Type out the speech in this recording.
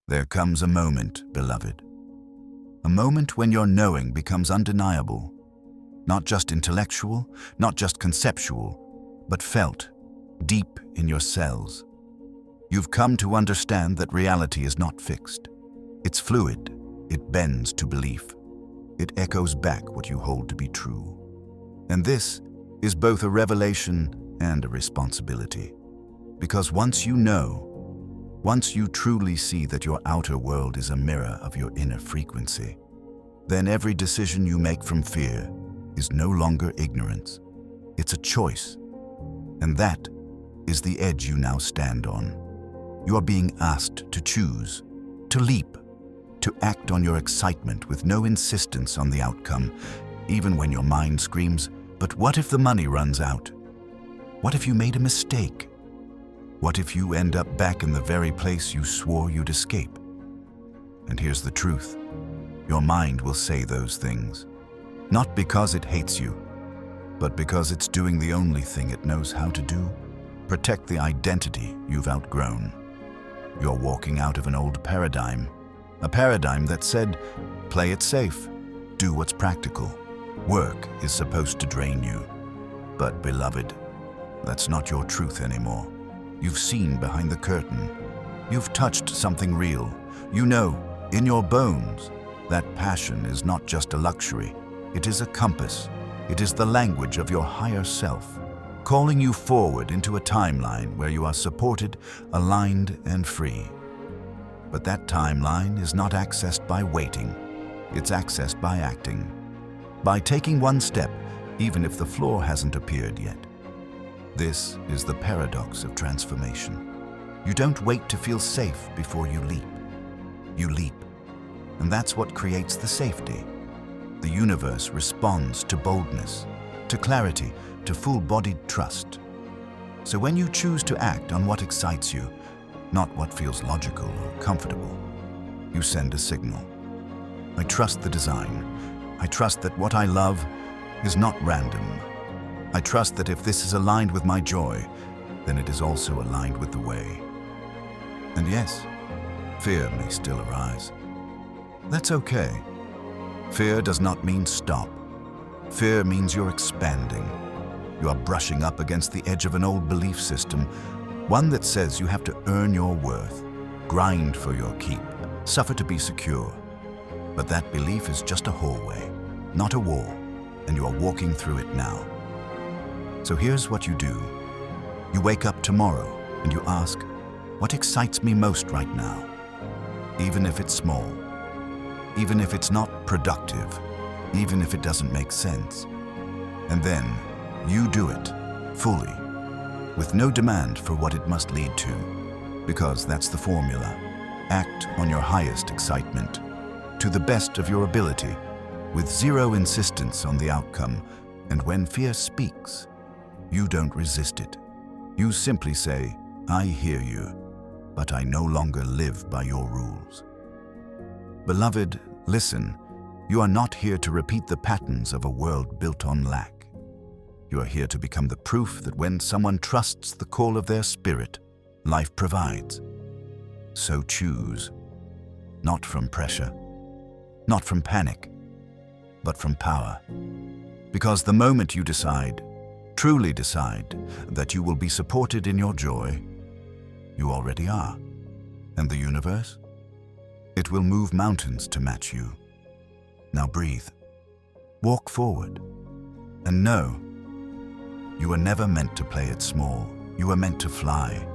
There comes a moment, beloved. A moment when your knowing becomes undeniable. Not just intellectual, not just conceptual, but felt, deep in your cells. You've come to understand that reality is not fixed. It's fluid. It bends to belief. It echoes back what you hold to be true. And this is both a revelation and a responsibility. Because once you know, once you truly see that your outer world is a mirror of your inner frequency, then every decision you make from fear is no longer ignorance. It's a choice. And that is the edge you now stand on. You are being asked to choose, to leap, to act on your excitement with no insistence on the outcome, even when your mind screams, "But what if the money runs out? What if you made a mistake? What if you end up back in the very place you swore you'd escape?" And here's the truth. Your mind will say those things, not because it hates you, but because it's doing the only thing it knows how to do: protect the identity you've outgrown. You're walking out of an old paradigm, a paradigm that said, play it safe, do what's practical. Work is supposed to drain you. But beloved, that's not your truth anymore. You've seen behind the curtain. You've touched something real. You know, in your bones, that passion is not just a luxury. It is a compass. It is the language of your higher self, calling you forward into a timeline where you are supported, aligned, and free. But that timeline is not accessed by waiting. It's accessed by acting. By taking one step, even if the floor hasn't appeared yet. This is the paradox of transformation. You don't wait to feel safe before you leap. You leap. And that's what creates the safety. The universe responds to boldness, to clarity, to full-bodied trust. So when you choose to act on what excites you, not what feels logical or comfortable, you send a signal. I trust the design. I trust that what I love is not random. I trust that if this is aligned with my joy, then it is also aligned with the way. And yes, fear may still arise. That's okay. Fear does not mean stop. Fear means you're expanding. You are brushing up against the edge of an old belief system, one that says you have to earn your worth, grind for your keep, suffer to be secure. But that belief is just a hallway, not a wall, and you are walking through it now. So here's what you do. You wake up tomorrow and you ask, what excites me most right now? Even if it's small, even if it's not productive, even if it doesn't make sense. And then you do it fully, with no demand for what it must lead to, because that's the formula. Act on your highest excitement, to the best of your ability, with zero insistence on the outcome. And when fear speaks, you don't resist it. You simply say, I hear you, but I no longer live by your rules. Beloved, listen, you are not here to repeat the patterns of a world built on lack. You are here to become the proof that when someone trusts the call of their spirit, life provides. So choose, not from pressure, not from panic, but from power. Because the moment you decide, truly decide, that you will be supported in your joy, you already are. And the universe? It will move mountains to match you. Now breathe, walk forward, and know, you were never meant to play it small. You were meant to fly.